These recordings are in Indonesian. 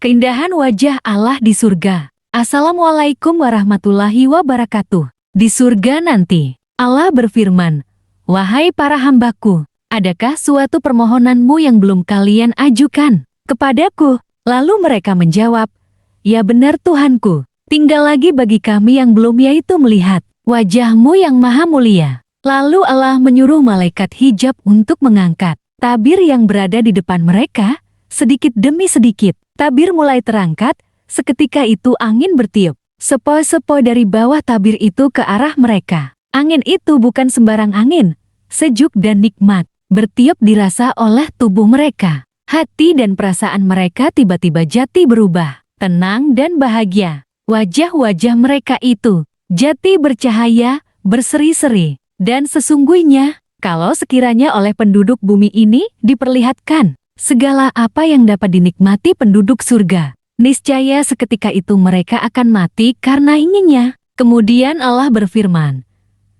Keindahan wajah Allah di surga. Assalamualaikum warahmatullahi wabarakatuh. Di surga nanti, Allah berfirman, "Wahai para hambaku, adakah suatu permohonanmu yang belum kalian ajukan kepadaku?" Lalu mereka menjawab, "Ya benar Tuhanku, tinggal lagi bagi kami yang belum, yaitu melihat wajahmu yang maha mulia." Lalu Allah menyuruh malaikat hijab untuk mengangkat tabir yang berada di depan mereka. Sedikit demi sedikit, tabir mulai terangkat. Seketika itu angin bertiup sepoi-sepoi dari bawah tabir itu ke arah mereka. Angin itu bukan sembarang angin, sejuk dan nikmat, bertiup dirasa oleh tubuh mereka. Hati dan perasaan mereka tiba-tiba jati berubah, tenang dan bahagia. Wajah-wajah mereka itu jati bercahaya, berseri-seri. Dan sesungguhnya, kalau sekiranya oleh penduduk bumi ini diperlihatkan segala apa yang dapat dinikmati penduduk surga, niscaya seketika itu mereka akan mati karena inginnya. Kemudian Allah berfirman,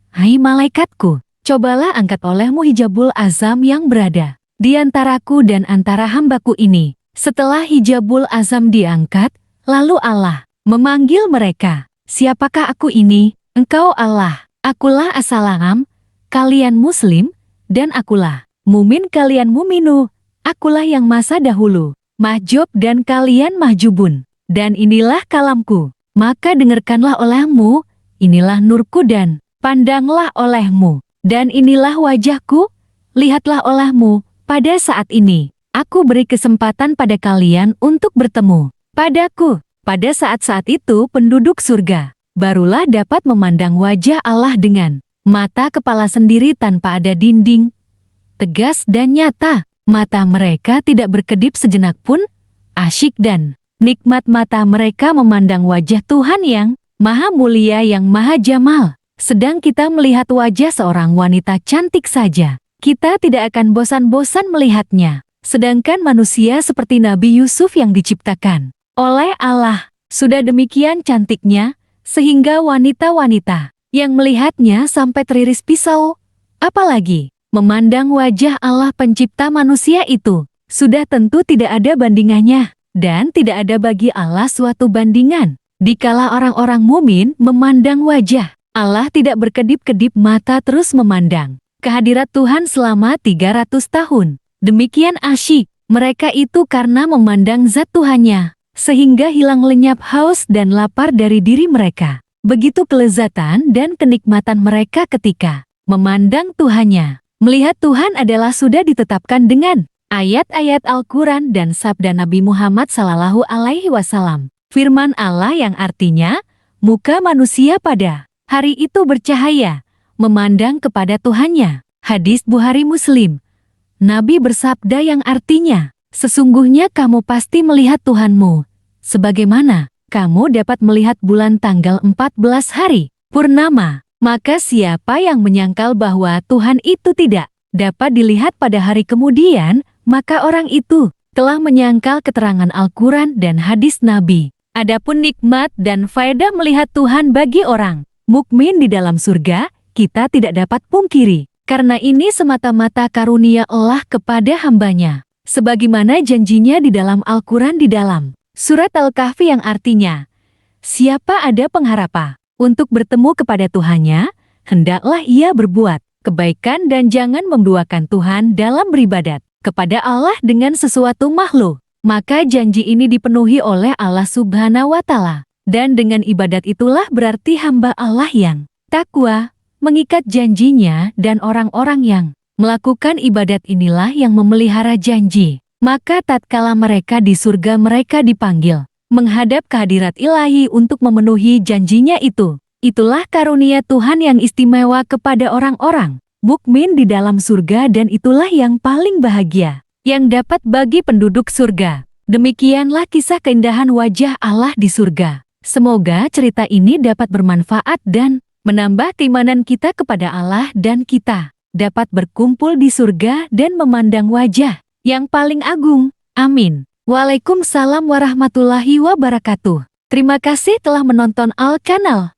"Hai malaikatku, cobalah angkat olehmu hijabul azam yang berada di antaraku dan antara hambaku ini." Setelah hijabul azam diangkat, lalu Allah memanggil mereka, "Siapakah aku ini?" "Engkau Allah. Akulah As-Salam, kalian Muslim, dan akulah Mumin, kalian Muminu. Akulah yang masa dahulu, Mahjub, dan kalian Mahjubun. Dan inilah kalamku, maka dengarkanlah olehmu, inilah nurku dan pandanglah olehmu. Dan inilah wajahku, lihatlah olehmu. Pada saat ini, aku beri kesempatan pada kalian untuk bertemu padaku." Pada saat-saat itu penduduk surga barulah dapat memandang wajah Allah dengan mata kepala sendiri tanpa ada dinding, tegas dan nyata. Mata mereka tidak berkedip sejenak pun, asyik dan nikmat mata mereka memandang wajah Tuhan yang maha mulia, yang maha jamal. Sedang kita melihat wajah seorang wanita cantik saja, kita tidak akan bosan-bosan melihatnya. Sedangkan manusia seperti Nabi Yusuf yang diciptakan oleh Allah sudah demikian cantiknya, sehingga wanita-wanita yang melihatnya sampai teriris pisau. Apalagi memandang wajah Allah pencipta manusia itu, sudah tentu tidak ada bandingannya, dan tidak ada bagi Allah suatu bandingan. Dikala orang-orang mumin memandang wajah Allah, tidak berkedip-kedip mata, terus memandang kehadirat Tuhan selama 300 tahun. Demikian asyik mereka itu karena memandang zat Tuhannya, sehingga hilang lenyap haus dan lapar dari diri mereka. Begitu kelezatan dan kenikmatan mereka ketika memandang Tuhannya. Melihat Tuhan adalah sudah ditetapkan dengan ayat-ayat Al-Quran dan sabda Nabi Muhammad SAW. Firman Allah yang artinya, muka manusia pada hari itu bercahaya, memandang kepada Tuhannya. Hadis Bukhari Muslim. Nabi bersabda yang artinya, "Sesungguhnya kamu pasti melihat Tuhanmu, sebagaimana kamu dapat melihat bulan tanggal 14 hari purnama." Maka siapa yang menyangkal bahwa Tuhan itu tidak dapat dilihat pada hari kemudian, maka orang itu telah menyangkal keterangan Al-Quran dan hadis Nabi. Adapun nikmat dan faedah melihat Tuhan bagi orang mukmin di dalam surga, kita tidak dapat pungkiri, karena ini semata-mata karunia Allah kepada hambanya. Sebagaimana janjinya di dalam Al-Quran di dalam Surat Al-Kahfi yang artinya, "Siapa ada pengharapan untuk bertemu kepada Tuhannya, hendaklah ia berbuat kebaikan dan jangan menduakan Tuhan dalam beribadat kepada Allah dengan sesuatu makhluk." Maka janji ini dipenuhi oleh Allah Subhanahu wa Ta'ala. Dan dengan ibadat itulah berarti hamba Allah yang takwa, mengikat janjinya, dan orang-orang yang melakukan ibadat inilah yang memelihara janji. Maka tatkala mereka di surga, mereka dipanggil menghadap kehadirat ilahi untuk memenuhi janjinya itu. Itulah karunia Tuhan yang istimewa kepada orang-orang mukmin di dalam surga, dan itulah yang paling bahagia yang dapat bagi penduduk surga. Demikianlah kisah keindahan wajah Allah di surga. Semoga cerita ini dapat bermanfaat dan menambah keimanan kita kepada Allah, dan kita dapat berkumpul di surga dan memandang wajah yang paling agung. Amin. Waalaikumsalam warahmatullahi wabarakatuh. Terima kasih telah menonton Al-Kanal.